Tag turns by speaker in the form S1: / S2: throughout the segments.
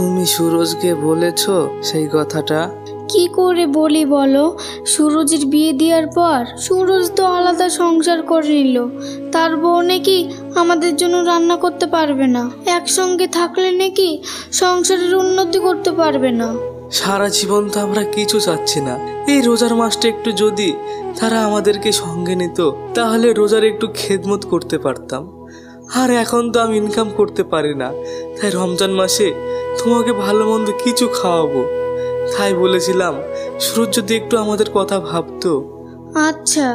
S1: তুমি সুরজকে বলেছো সেই কথাটা?
S2: কি করে বলি বলো? সুরজের বিয়ে দেওয়ার পর সুরজ তো আলাদা সংসার করে নিল। তার বউ নাকি আমাদের জন্য রান্না করতে পারবে না, একসঙ্গে থাকলে নাকি সংসারের উন্নতি করতে পারবে না।
S1: সারা জীবন তো আমরা কিছু চাচ্ছি না, এই রোজার মাসটা একটু যদি তারা আমাদেরকে সঙ্গে নিত তাহলে রোজার একটু খেদমত করতে পারতাম। আর এখন তো আমি ইনকাম করতে পারি না, তাই রমজান মাসে তোমাকে ভালো মন্দ কিছু খাওয়াবো। তাই বলেছিলাম সুরজ যদি একটু আমাদের কথা ভাবতো।
S2: আচ্ছা,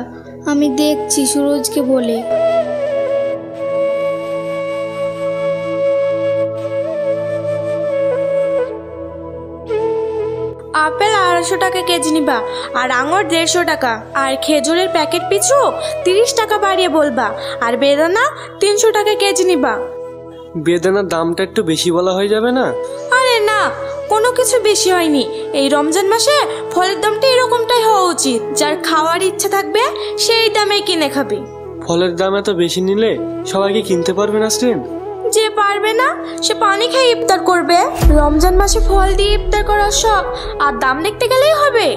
S2: আমি দেখছি সুরজকে বলে।
S3: আপেল 250 টাকা কেজি নিবা, আর আঙুর 150 টাকা, আর খেজুরের প্যাকেট পিছু 30 টাকা বাড়িয়ে বলবা, আর বেদানা 300 টাকা কেজি নিবা।
S4: বেদানার দামটা একটু বেশি বলা হয়ে যাবে না?
S3: আরে না, কোনো কিছু বেশি হয়নি। এই রমজান মাসে ফলের দামটা এরকমটাই হওয়া উচিত। যার খাওয়ার ইচ্ছা থাকবে সেই দামে কিনে খাবে।
S4: ফলের দাম এত বেশি নিলে সবাইকে কিনতে পারবে না স্ট্রেন।
S3: যে পারবে না সে পানি খেয়ে ইফতার করবে। রমজান মাসে ফল দিয়ে ইফতার করার শখ, আর দাম দেখতে গেলেই হবে।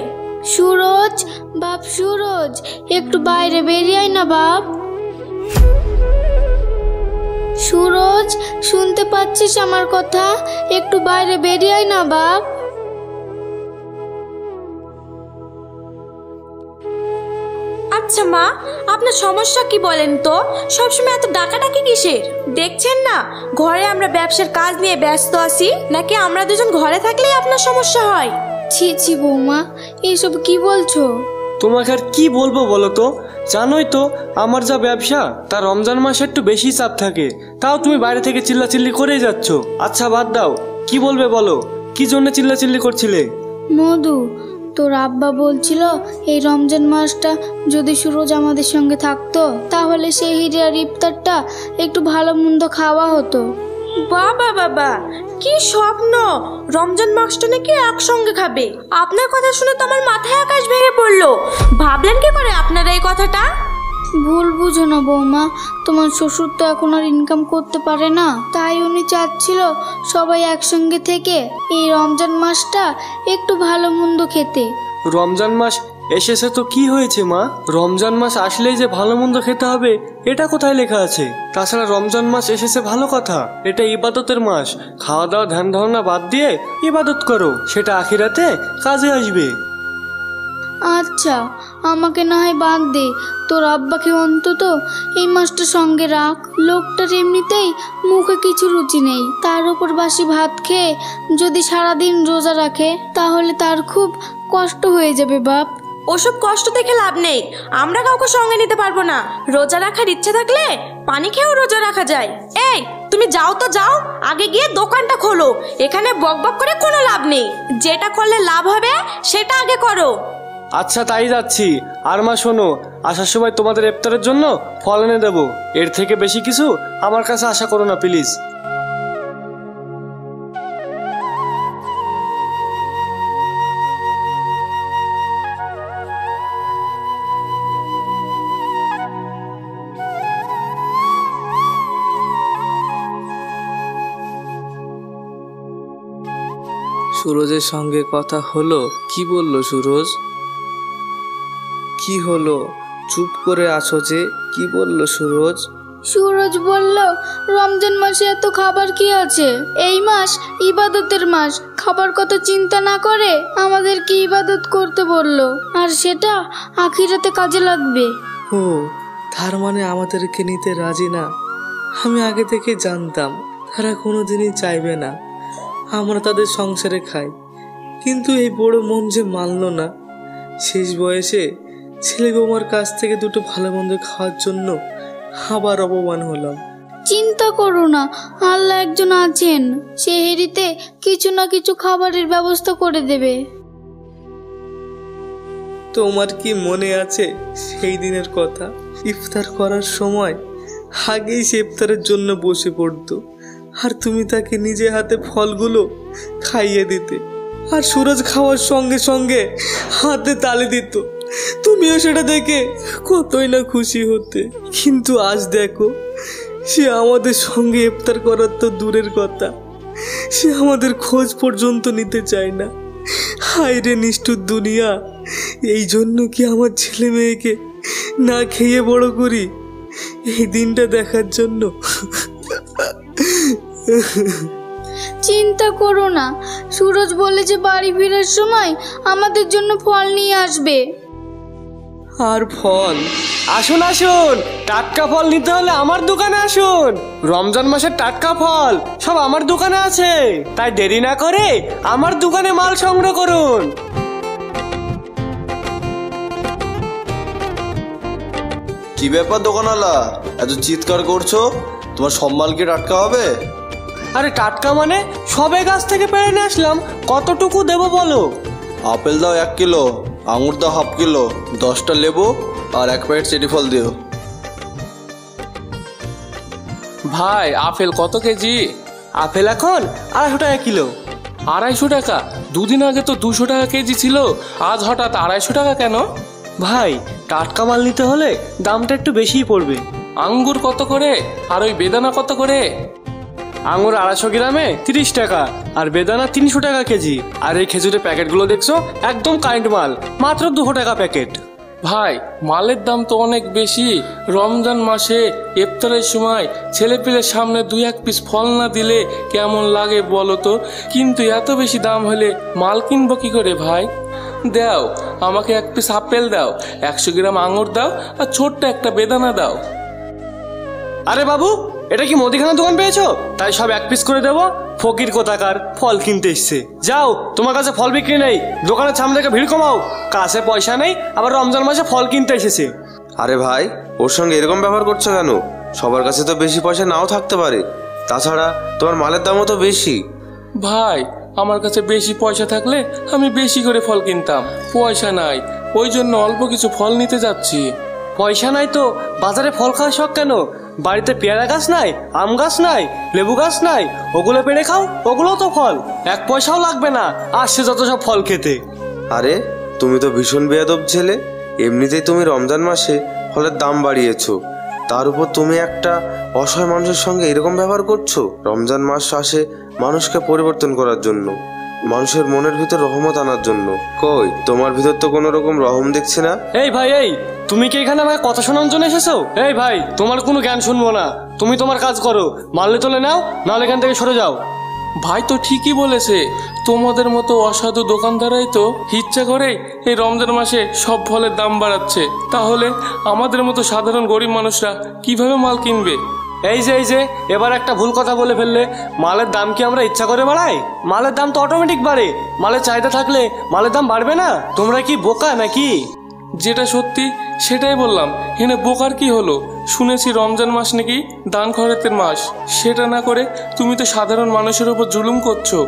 S2: সুরজ, বাপ সুরজ, একটু বাইরে বেরিয়ে আয় না বাপ। সুরজ, শুনতে পাচ্ছিস আমার কথা? একটু বাইরে বেরিয়ে আয় না বাপ।
S3: আচ্ছা মা, আপনার সমস্যা কি বলেন তো? সবসময় এত ডাকাডাকি কিসের? দেখছেন না ঘরে আমরা ব্যবসার কাজ নিয়ে ব্যস্ত আছি, নাকি আমরা দুজন ঘরে থাকলেই আপনার সমস্যা হয়?
S2: ছি ছি বৌমা, এসব কি বলছো?
S4: তোমাকে আর কি বলবো বলো তো? জানোই তো আমার যা ব্যবসা, তার রমজান মাসে একটু বেশি চাপ থাকে, তাও তুমি বাইরে থেকে চিল্লাচিল্লি করেই যাচ্ছ। আচ্ছা বাদ দাও, কি বলবে বলো? কি জন্য চিল্লাচিল্লি করছিলে?
S2: মধু, তোর আব্বা বলছিল এই রমজান মাসটা যদি সুরজ আমাদের সঙ্গে থাকতো তাহলে সেই হিরিয়ার ইফতারটা একটু ভালো মন্দ খাওয়া হতো।
S3: বাবা বাবা, কি স্বপ্ন! রমজান মাসটা নাকি একসঙ্গে খাবে। আপনার কথা শুনে তো আমার মাথায় আকাশ ভেঙে পড়লো। ভাবলেন কি করে আপনারা এই কথাটা?
S2: ভুল বুঝো না বৌমা, তোমার শ্বশুর তো এখন আর ইনকাম করতে পারে না, তাই উনি চাচ্ছিল সবাই একসঙ্গে থেকে এই রমজান মাসটা একটু ভালো মন্দ খেতে।
S4: রমজান মাস এসেছে তো কি হয়েছে মা? রমজান মাস আসলেই যে ভালো মন্দ খেতে হবে এটা কোথায় লেখা আছে? তাছাড়া রমজান মাস এসেছে ভালো কথা, এটা ইবাদতের মাস। খাওয়া দাওয়া ধ্যান ধারণা বাদ দিয়ে ইবাদত করো, সেটা আখিরাতে কাজে আসবে।
S2: আচ্ছা, আমাকে না হয় বাদ দে, তোর আব্বাকে অন্তত এই মাসটা সঙ্গে রাখ। লোকটার এমনিতেই মুখে কিছু রুচি নেই, তার উপর বাসি ভাত খেয়ে যদি সারাদিন রোজা রাখে তাহলে তার খুব কষ্ট হয়ে যাবে বাপ।
S3: ওসব কষ্ট দেখে লাভ নেই, আমরা কাউকে সঙ্গে নিতে পারবো না। রোজা রাখার ইচ্ছে থাকলে পানি খেয়েও রোজা রাখা যায়। এই তুমি যাও তো যাও, আগে গিয়ে দোকানটা খোলো। এখানে বকবক করে কোনো লাভ নেই, যেটা করলে লাভ হবে সেটা আগে করো।
S4: আচ্ছা তাই যাচ্ছি। আর মা শোনো, আসার সময় তোমাদের ইফতারের জন্য ফল এনে দেবো, এর থেকে বেশি কিছু আমার কাছে আশা করো না প্লিজ।
S1: সুরজের সঙ্গে কথা হলো? কি বললো সুরজ? কি হলো, চুপ করে আছো যে? কি বললো সুরজ?
S2: সুরজ বলল রমজান মাসে এত খাবার কি আছে, এই মাস ইবাদতের মাস, খাবার কথা চিন্তা না করে আমাদেরকে ইবাদত করতে বলল, আর সেটা আখিরাতে কাজে লাগবে।
S1: ও, তার মানে আমাদেরকে নিতে রাজি না? আমি আগে থেকে জানতাম তারা কোনোদিনই চাইবে না আমরা তাদের সংসারে খাই, কিন্তু এই বড় মন যে মানল না। শেষ বয়সে ছেলে বৌমার কাছ থেকে দুটো ভালো মন্দ খাওয়ার জন্য আবার অপমান হলাম।
S2: চিন্তা করো না, আল্লাহ একজন আছেন, সেহেরিতে কিছু না কিছু খাবারের ব্যবস্থা করে দেবে।
S1: তোমার কি মনে আছে সেই দিনের কথা? ইফতার করার সময় আগেই সে ইফতারের জন্য বসে পড়তো, আর তুমি তাকে নিজে হাতে ফলগুলো খাইয়ে দিতে, আর সুরজ খাওয়ার সঙ্গে সঙ্গে হাতে তালি দিত। তুমিও সেটা দেখে কতই না খুশি হতে। কিন্তু আজ দেখো, সে আমাদের সঙ্গে ইফতার করার তো দূরের কথা, সে আমাদের খোঁজ পর্যন্ত নিতে চায় না। হায় রে নিষ্ঠুর দুনিয়া, এই জন্য কি আমার ছেলে মেয়েকে না খেয়ে বড় করি এই দিনটা দেখার জন্য?
S2: চিন্তা করো না, সুরজ বলেছে বাড়ি ফেরার সময় আমাদের জন্য ফল নিয়ে আসবে।
S1: আর ফল?
S4: আসুন আসুন, টাটকা ফল নিতে হলে আমার দোকানে আসুন। রমজান মাসের টাটকা ফল সব আমার দোকানে আছে, তাই দেরি না করে আমার দোকানে মাল সংগ্রহ করুন।
S5: কি ব্যাপার দোকানওয়ালা, এত চিৎকার করছো? তোমার সব মাল কি টাটকা হবে?
S4: আরে টাটকা মানে সবে গাছ থেকে পেড়ে নিয়ে আসলাম, কতটুকু দেবো বলো?
S5: আপেল দাও 1 কিলো, আঙুর দাও 1/2 কিলো, 10টা লেবু আর 1 প্যাকেট চেরি ফল দিও।
S6: ভাই আপেল কত কেজি?
S4: আপেল এখন 250 টাকা কিলো।
S6: 250 টাকা? দুদিন আগে তো 200 টাকা কেজি ছিল, আজ হঠাৎ 250 টাকা কেন?
S4: ভাই টাটকা মাল নিতে হলে দামটা একটু বেশিই পড়বে।
S6: আঙ্গুর কত করে আর ওই বেদানা কত করে?
S4: আঙুর 250 গ্রামে 30 টাকা আর বেদানা 300 টাকা কেজি। আর এই খেজুরের প্যাকেটগুলো দেখছো, একদম কারেন্ট মাল, মাত্র 200 টাকা প্যাকেট।
S6: ভাই মালের দাম তো অনেক বেশি। রমজান মাসে ইফতারের সময় ছেলেপিলের সামনে 2-1 পিস ফল না দিলে কেমন লাগে বলো তো? কিন্তু এত বেশি দাম হলে মাল কিনবো কি করে ভাই? দাও আমাকে 1 পিস আপেল দাও, 100 গ্রাম আঙুর দাও আর ছোট্ট একটা বেদানা দাও।
S4: আরে বাবু, এটা কি মুদিখানা দোকান পেয়েছো তাই সব 1 পিস করে দেবো? ফকির কোথাকার, ফল কিনতে এসছে। যাও, তোমার কাছে ফল বিক্রি নেই, দোকানের সামনে থেকে ভিড় কমাও। কাছে পয়সা নেই, আবার রমজান মাসে ফল কিনতে এসেছে।
S5: আরে ভাই, ওর সঙ্গে এরকম ব্যবহার করছো কেন? সবার কাছে তো বেশি পয়সা নাও থাকতে পারে, তাছাড়া তোমার মালের দামও তো বেশি।
S6: ভাই আমার কাছে বেশি পয়সা থাকলে আমি বেশি করে ফল কিনতাম, পয়সা নাই, ওই জন্য অল্প কিছু ফল নিতে যাচ্ছি।
S4: পয়সা নাই তো বাজারে ফল খাওয়ার শখ কেন? বাড়িতে পেয়ারা গাছ নাই, আম গাছ নাই, লেবু গাছ নাই? ওগুলো পেড়ে খাও, ওগুলোও তো ফল, 1 পয়সাও লাগবে না আসছে যত সব ফল খেতে।
S5: আরে তুমি তো ভীষণ বেয়াদব ছেলে। এমনিতেই তুমি রমজান মাসে ফলের দাম বাড়িয়েছো, তার উপর তুমি একটা অসহায় মানুষের সঙ্গে এরকম ব্যবহার করছো। রমজান মাস আসে মানুষকে পরিবর্তন করার জন্য, মানুষের মনের ভিতর রহমত আনার জন্য। কই তোমার ভিতর তো কোনো রকম রহম দেখছি না।
S4: এই ভাই, এই তুমি কি এখানে আমাকে কথা শোনার জন্য এসেছো? এই ভাই, তোমার কোনো জ্ঞান শুনবো না, তুমি তোমার কাজ করো, মারলে তোলে নাও, নাহলে এখান থেকে সরে যাও।
S6: ভাই তো ঠিকই বলেছে, তোমাদের মতো অসাধু দোকানদারাই তো ইচ্ছা করে এই রমজান মাসে সব ফলের দাম বাড়াচ্ছে। তাহলে আমাদের মতো সাধারণ গরিব মানুষরা কিভাবে মাল কিনবে?
S4: এই যে এবার একটা ভুল কথা বলে ফেললে। মালের দাম কি আমরা ইচ্ছা করে বাড়াই? মালের দাম তো অটোমেটিক বাড়ে, মালের চাহিদা থাকলে মালের দাম বাড়বে না? তোমরা কি বোকা নাকি?
S6: যেটা সত্যি সেটাই বললাম, এখানে বোকার কি হলো? শুনেছি রমজান মাস নাকি দান খয়রাতের মাস, সেটা না করে তুমি তো সাধারণ মানুষের উপর জুলুম করছো।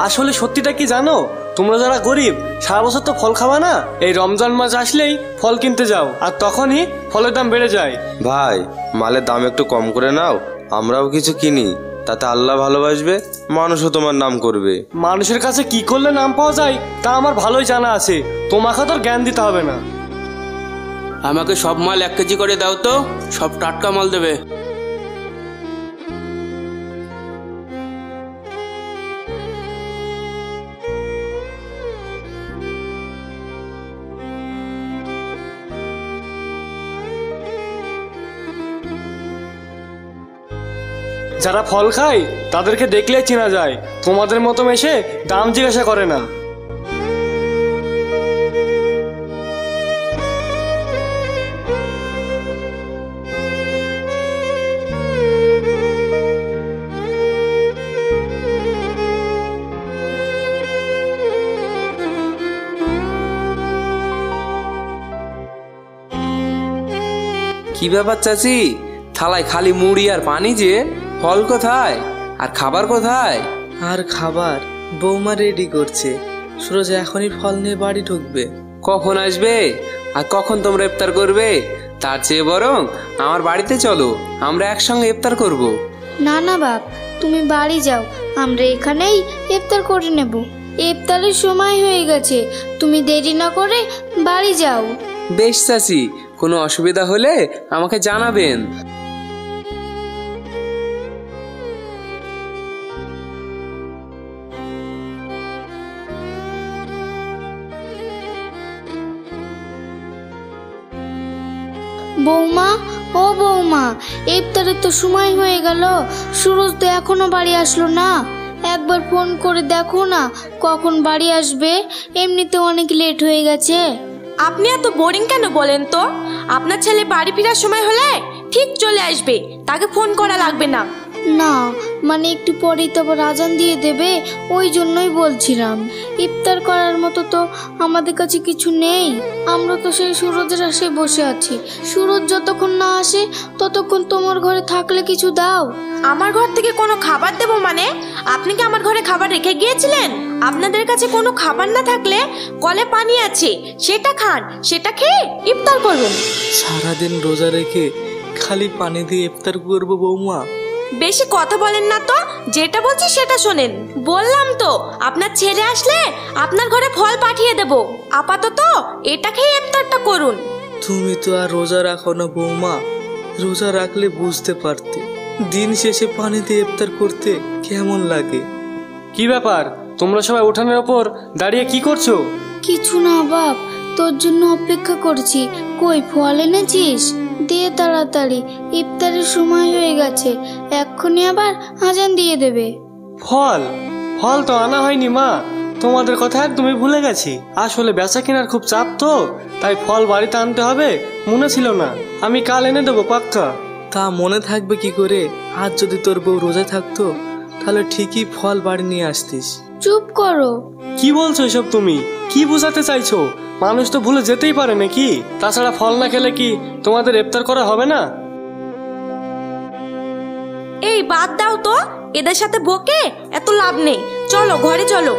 S4: আসলে সত্যিটা কি জানো? তোমরা যারা গরিব সারা বছর তো ফল খাওয়া না, এই রমজান মাস আসলেই ফল কিনতে যাও, আর তখনই ফলের দাম বেড়ে যায়।
S5: ভাই মালের দাম একটু কম করে নাও, আমরাও কিছু কিনি, তাতে আল্লাহ ভালোবাসবে, মানুষও তোমার নাম করবে।
S4: মানুষের কাছে কি করলে নাম পাওয়া যায় তা আমার ভালোই জানা আছে, তোমাকে তো জ্ঞান দিতে হবে না।
S7: আমাকে সব মাল 1 কেজি করে দাও তো, সব টাটকা মাল দেবে।
S4: যারা ফল খায় তাদেরকে দেখলেই চেনা যায়, তোমাদের মতো এসে দাম জিজ্ঞাসা করে না।
S7: কি ব্যাপার চাচি, থালায় খালি মুড়ি আর পানি, যে ফল কোথায় আর খাবার কোথায়?
S1: আর খাবার বৌমা রেডি করছে, সুরজ এখনই ফল নিয়ে বাড়ি ঢুকবে।
S7: কখন আসবে আর কখন তোমরা ইফতার করবে? তার চেয়ে বরং আমার বাড়িতে চলো, আমরা একসঙ্গে ইফতার করব।
S2: না না বাপ, তুমি বাড়ি যাও, আমরা এখানেই ইফতার করে নেব। ইফতারের সময় হয়ে গেছে, তুমি দেরি না করে বাড়ি যাও।
S7: বেশ চাচি, কোনো অসুবিধা হলে আমাকে জানাবেন।
S2: বৌমা, ও বৌমা, ইফতারের তো সময় হয়ে গেল, সুরজ তো এখনো বাড়ি আসলো না। একবার ফোন করে দেখো না কখন বাড়ি আসবে, এমনিতে অনেক লেট হয়ে গেছে।
S3: আপনি এত বোরিং কেন বলেন তো? আপনার ছেলে বাড়ি ফেরার সময় হলে ঠিক চলে আসবে, তাকে ফোন করা লাগবে না।
S2: না মানে একটু পরেই তো আবার আজান দিয়ে দেবে, ওই জন্যই বলছিলাম। ইফতার করার মতো তো আমাদের কাছে কিছু নেই, আমরা তো সেই সুরজের আশায় বসে আছি। সুরজ যতক্ষণ না আসে ততক্ষণ তোমার ঘরে থাকলে কিছু দাও।
S3: আমার ঘর থেকে কোনো খাবার দেবো মানে? আপনি কি আমার ঘরে খাবার রেখে গিয়েছিলেন? আপনাদের কাছে কোনো খাবার না থাকলে কলে পানি আছে, সেটা খান, সেটা খেয়ে ইফতার করুন।
S1: সারাদিন রোজা রেখে খালি পানি দিয়ে ইফতার করবো বৌমা?
S3: বেশি কথা বলেন না তো, যেটা বলছি সেটা শোনেন। বললাম তো আপনার ছেলে আসলে আপনার ঘরে ফল পাঠিয়ে দেব, আপাতত এটা খেয়ে ইফতারটা করুন।
S1: তুমি তো আর রোজা রাখো না বৌমা, রোজা রাখলে বুঝতে পারতে দিন শেষে পানি দিয়ে ইফতার করতে কেমন লাগে।
S4: কি ব্যাপার, তোমরা সবাই উঠানের ওপর দাঁড়িয়ে কি করছো?
S2: কিছু না বাপ, তোর জন্য অপেক্ষা করছি। কই ফল এনেছিস? দে তাড়াতাড়ি, ইফতারের সময় হয়ে গেছে, এক্ষুনি আবার আজান দিয়ে দেবে।
S4: ফল? ফল তো আনা হয়নি মা, তোমাদের কথা একদমই ভুলে গেছি। আসলে বেচা কেনার খুব চাপ তো, তাই ফল বাড়িতে আনতে হবে, মনে ছিল না। আমি কাল এনে দেবো পাক্কা।
S1: তা মনে থাকবে কি করে? আজ যদি তোর বউ রোজা থাকতো তাহলে ঠিকই ফল বাড়ি নিয়ে আসতিস।
S2: চুপ করো।
S4: কি বলছো এসব তুমি? কি বোঝাতে চাইছো? মানুষ তো ভুলে যেতেই পারে নাকি? তাছাড়া ফল না খেলে কি তোমাদের ইফতার করা হবে না?
S3: এই বাদ দাও তো, এদের সাথে বকে এত লাভ নেই, চলো ঘরে চলো।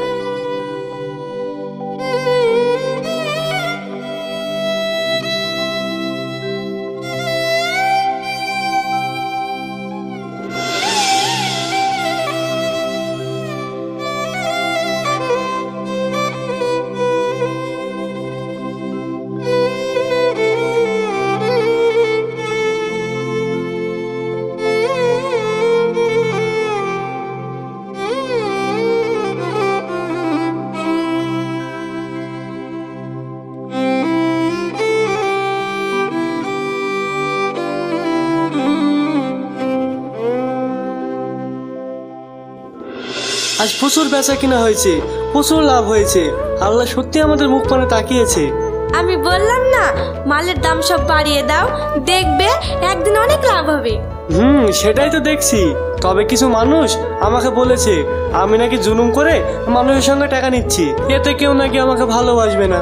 S4: আজ প্রচুর বেচা কিনা হয়েছে, প্রচুর লাভ হয়েছে। আল্লাহ সত্যি আমাদের মুখ পানে তাকিয়েছে।
S3: আমি বললাম না, মালের দাম সব বাড়িয়ে দাও, দেখবে একদিন অনেক লাভ হবে।
S4: সেটাই তো দেখছি। তবে কিছু মানুষ আমাকে বলেছে আমি নাকি জুলুম করে মানুষের সঙ্গে টাকা নিচ্ছি, এতে কেউ নাকি আমাকে ভালোবাসবে না।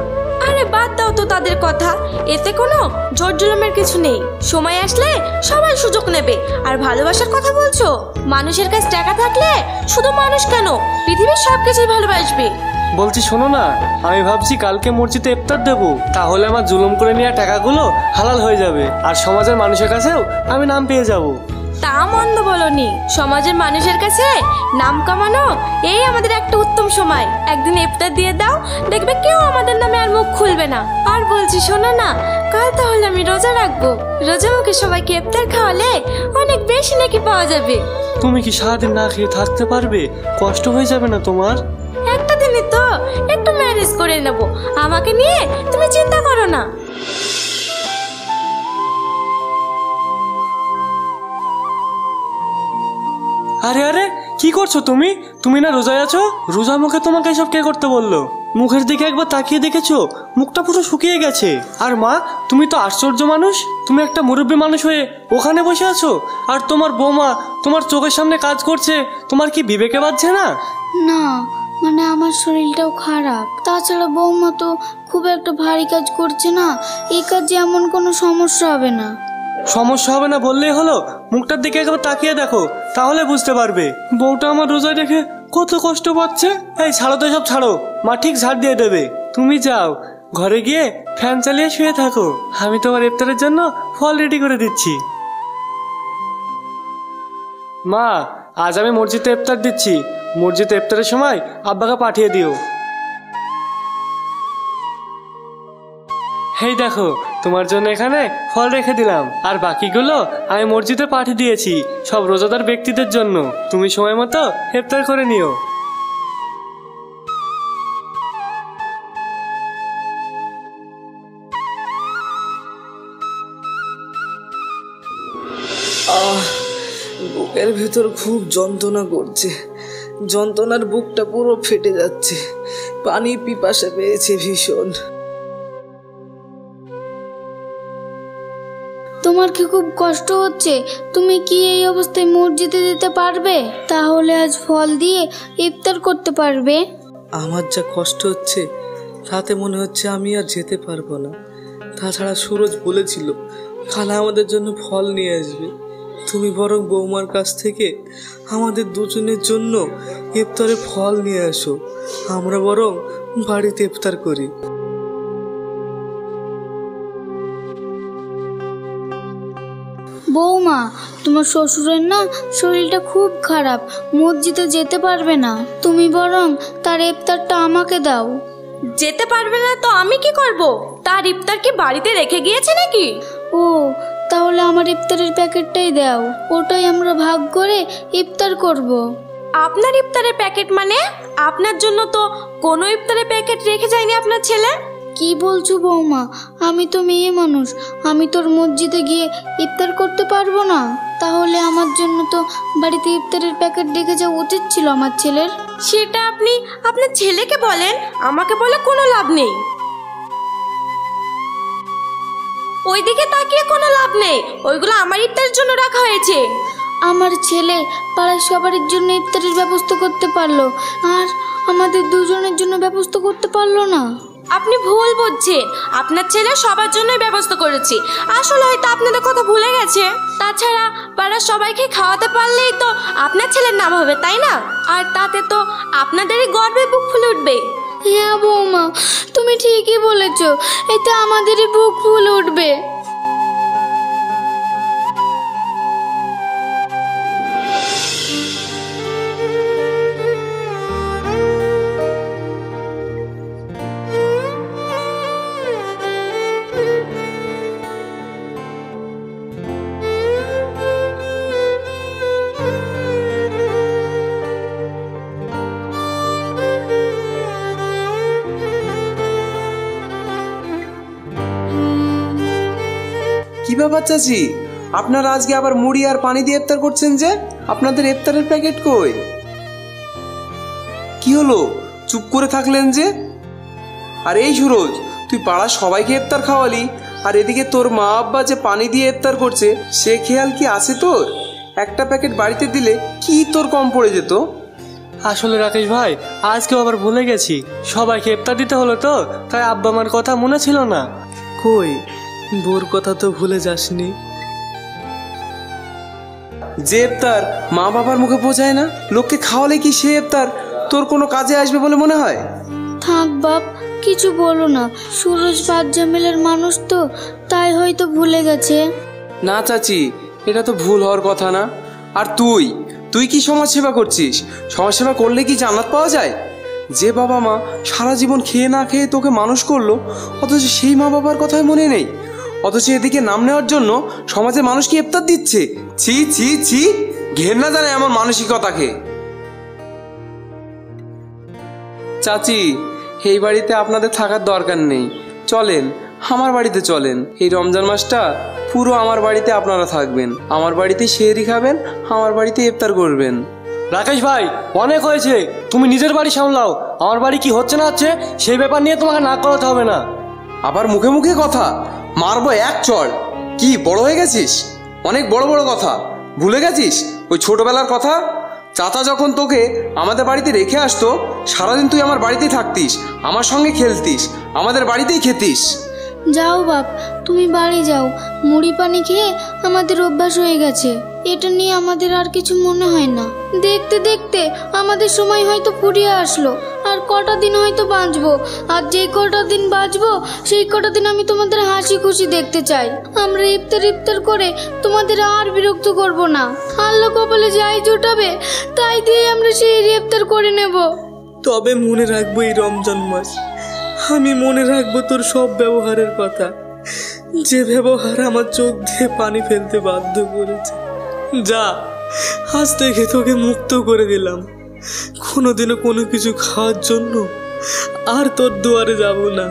S3: আরে বাদ দাও তো তাদের কথা, এতে কোনো জোর জুলুমের কিছু নেই। সময় আসলে সবাই সুযোগ নেবে। আর ভালোবাসার কথা বলছো, মানুষের কাছে টাকা থাকলে শুধু মানুষ কেন, পৃথিবীর সবকিছুই ভালোবাসবে।
S4: বলছি শোনো না, আমি ভাবছি কালকে মসজিদে ইফতার দেবো, তাহলে আমার জুলুম করে নেওয়া টাকাগুলো হালাল হয়ে যাবে, আর সমাজের মানুষের কাছেও আমি নাম পেয়ে যাব।
S3: তা মন্দ বলনি, সমাজের মানুষের কাছে নাম কামানো এই আমাদের একটা উত্তম সময়। একদিন ইফতার দিয়ে দাও, দেখবে কেউ আমাদের নামে আর মুখ খুলবে না। আর বলছি শোনো না, কাল তাহলে আমি রোজা রাখবো, রোজা মুখে সবাইকে ইফতার খাওয়ালে অনেক বেশি নাকি পাওয়া যাবে।
S4: তুমি কি সারাদিন না খেয়ে থাকতে পারবে? কষ্ট হয়ে যাবে না তোমার?
S3: একটা দিনই তো, একটু ম্যানেজ করে নেব, আমাকে নিয়ে তুমি চিন্তা করো না।
S4: আরে আরে, কি করছো তুমি? তুমি না রোজায় আছো? রোজা মুখে তোমাকে এসব কে করতে বললো? মুখের দিকে একবার তাকিয়ে দেখেছো? মুখটা পুরো শুকিয়ে গেছে। আর মা, তুমি তো আশ্চর্য মানুষ, তুমি একটা মুরব্বী মানুষ হয়ে ওখানে বসে আছো, আর তোমার বৌমা তোমার চোখের সামনে কাজ করছে। তোমার কি বিবেকে বাজছে না?
S2: না মানে আমার শরীরটাও খারাপ, তাছাড়া বৌমা তো খুব একটা ভারী কাজ করছে না, এই কাজে এমন কোনো সমস্যা হবে না।
S4: সমস্যা হবে না বললেই হলো? মুখটার দিকে একবার তাকিয়ে দেখো, তাহলে বুঝতে পারবে। বউটা আমার রোজায় দেখে কত কষ্ট পাচ্ছে। এই ছাড়ো তো, সব ছাড়ো, মা ঠিক ঝাড় দিয়ে দেবে। তুমি যাও ঘরে গিয়ে ফ্যান চালিয়ে শুয়ে থাকো, আমি তোমার ইফতারের জন্য ফল রেডি করে দিচ্ছি। মা, আজ আমি মসজিদে ইফতার দিচ্ছি, মসজিদে ইফতারের সময় আব্বাকে পাঠিয়ে দিও। এই দেখো, তোমার জন্য এখানে ফল রেখে দিলাম, আর বাকিগুলো আমি মসজিদে পাঠিয়ে দিয়েছি সব রোজাদার ব্যক্তিদের জন্য। তুমি সময় মতো ইফতার করে নিও।
S1: বুকের ভিতর খুব যন্ত্রণা করছে, যন্ত্রণার বুকটা পুরো ফেটে যাচ্ছে, পানি পিপাসা পেয়েছে ভীষণ।
S2: তোমার কি খুব কষ্ট হচ্ছে? তুমি কি এই অবস্থায় মসজিদে যেতে পারবে? তাহলে আজ ফল দিয়ে ইফতার করতে পারবে।
S1: আমার যা কষ্ট হচ্ছে তাতে মনে হচ্ছে আমি আর যেতে পারবো না। তাছাড়া সুরজ বলেছিল খালা আমাদের জন্য ফল নিয়ে আসবে। তুমি বরং বৌমার কাছ থেকে আমাদের দুজনের জন্য ইফতারে ফল নিয়ে আসো, আমরা বরং বাড়িতে ইফতার করি।
S2: বৌমা, তোমার শ্বশুরের না শরীরটা খুব খারাপ, মসজিদে যেতে পারবে না। তুমি বরং তার ইফতারটা আমাকে দাও।
S3: যেতে পারবে না তো আমি কি করব? তার ইফতার কি বাড়িতে রেখে গিয়েছে নাকি?
S2: ও, তাহলে আমার ইফতারের প্যাকেটটাই দাও, ওটাই আমরা ভাগ করে ইফতার করব।
S3: আপনার ইফতারের প্যাকেট মানে? আপনার জন্য তো কোনো ইফতারের প্যাকেট রেখে যায়নি আপনার ছেলে।
S2: কি বলছো বৌমা? আমি তো মেয়ে মানুষ, আমি তোর মসজিদে গিয়ে ইফতার করতে পারবো না? তাহলে আমার জন্য তো বাড়িতে ইফতারের প্যাকেট রেখে যাওয়া উচিত ছিল আমার ছেলের।
S3: সেটা আপনি আপনার ছেলেকে বলেন, আমাকে বলে কোনো লাভ নেই। ওইদিকে তাকিয়ে কোনো লাভ নেই, ওইগুলো আমার ইফতারের জন্য রাখা হয়েছে।
S2: আমার ছেলে পাড়ার সবার জন্য ইফতারের ব্যবস্থা করতে পারলো, আর আমাদের দুজনের জন্য ব্যবস্থা করতে পারলো না।
S3: আপনি ভুল বুঝছেন, আপনার ছেলে সবার জন্যই ব্যবস্থা করেছে, আসলে হয়তো আপনাদের কথা ভুলে গেছে। তাছাড়া পাড়ার সবাইকে খাওয়াতে পারলেই তো আপনার ছেলের নাম হবে, তাই না? আর তাতে তো আপনাদেরই গর্বে বুক ফুলে উঠবে।
S2: হ্যাঁ বৌমা, তুমি ঠিকই বলেছো, এতে আমাদেরই বুক ফুলে উঠবে।
S7: কি ব্যাপার চাচি, আপনারা আজকে আবার মুড়ি আর পানি দিয়ে ইফতার করছেন যে? আপনাদের ইফতারের প্যাকেট কই? কি হলো, চুপ করে থাকলেন যে? আর এই সুরজ, তুই পাড়ার সবাইকে ইফতার খাওয়ালি, আর এদিকে তোর মা আব্বা যে পানি দিয়ে ইফতার করছে সে খেয়াল কি আছে তোর? একটা প্যাকেট বাড়িতে দিলে কি তোর কম পড়ে যেত?
S4: আসলে রাকেশ ভাই, আজকেও আবার ভুলে গেছি, সবাইকে ইফতার দিতে হলো তো, তাই আব্বা আমার কথা মনে ছিল না।
S1: কই, বোর কথা তো ভুলে যাসনি।
S7: যে ইফতার মা বাবার মুখে পৌঁছায় না, লোককে খাওয়ালে কি সে ইফতার তোর কোনো কাজে আসবে বলে মনে হয়?
S2: থাক বাপ, কিছু বলো না, সুরজ বাদজামিলের মানুষ তো, তাই হয়তো ভুলে গেছে।
S7: না চাচি, এটা তো ভুল হওয়ার কথা না। আর তুই কি সমাজ সেবা করছিস? সমাজ সেবা করলে কি জান্নাত পাওয়া যায়? যে বাবা মা সারা জীবন খেয়ে না খেয়ে তোকে মানুষ করলো, অথচ সেই মা বাবার কথাই মনে নেই, অথচ এদিকে নাম নেওয়ার জন্য সমাজের মানুষকে ইফতার দিচ্ছে। ছি ছি ছি, ঘেন্না জানে এমন মানসিকতাকে। চাচি, এই বাড়িতে আপনাদের থাকার দরকার নেই, চলেন আমার বাড়িতে চলেন। এই রমজান মাসটা পুরো আমার বাড়িতে আপনারা থাকবেন, আমার বাড়িতে সেহরি খাবেন, আমার বাড়িতে ইফতার করবেন।
S4: রাকেশ ভাই, অনেক হয়েছে, তুমি নিজের বাড়ি সামলাও, আমার বাড়ি কি হচ্ছে না হচ্ছে সেই ব্যাপার নিয়ে তোমাকে নাক গলাতে হবে না।
S7: আবার মুখে মুখে কথা, মারবো এক চড়। কি বড় হয়ে গেছিস? অনেক বড় বড় কথা ভুলে গেছিস ওই ছোটবেলার কথা? চাচা যখন তোকে আমাদের বাড়িতে রেখে আসতো, সারাদিন তুই আমার বাড়িতেই থাকতিস, আমার সঙ্গে খেলতিস, আমাদের বাড়িতেই খেতিস।
S2: যাও বাপ, তুমি বাড়ি যাও, মুড়ি পানি খেয়ে আমাদের অভ্যাস হয়ে গেছে, এটা নিয়ে আমাদের আর কিছু মনে হয় না। দেখতে দেখতে আমাদের সময় হয়তো ফুরিয়ে আসলো, আর কটা দিন হয়তো বাঁচবো, আর যেই কটা দিন বাঁচবো সেই কটা দিন আমি তোমাদের হাসি খুশি দেখতে চাই। আমরা ইফতার করে তোমাদের আর বিরক্ত করব না। আল্লাহ কপালে যাই জোটাবে তাই দিয়ে আমরা সেই ইফতার করে নেব।
S1: তবে মনে রাখবো এই রমজান মাস, আমি মনে রাখবো তোর সব ব্যবহারের কথা, যে ব্যবহার আমার চোখ দিয়ে পানি ফেলতে বাধ্য করেছে। যা, আজ থেকে তোকে মুক্ত করে দিলাম, কোনোদিনও কোনো কিছু খাওয়ার জন্য আর তোর দুয়ারে যাব না।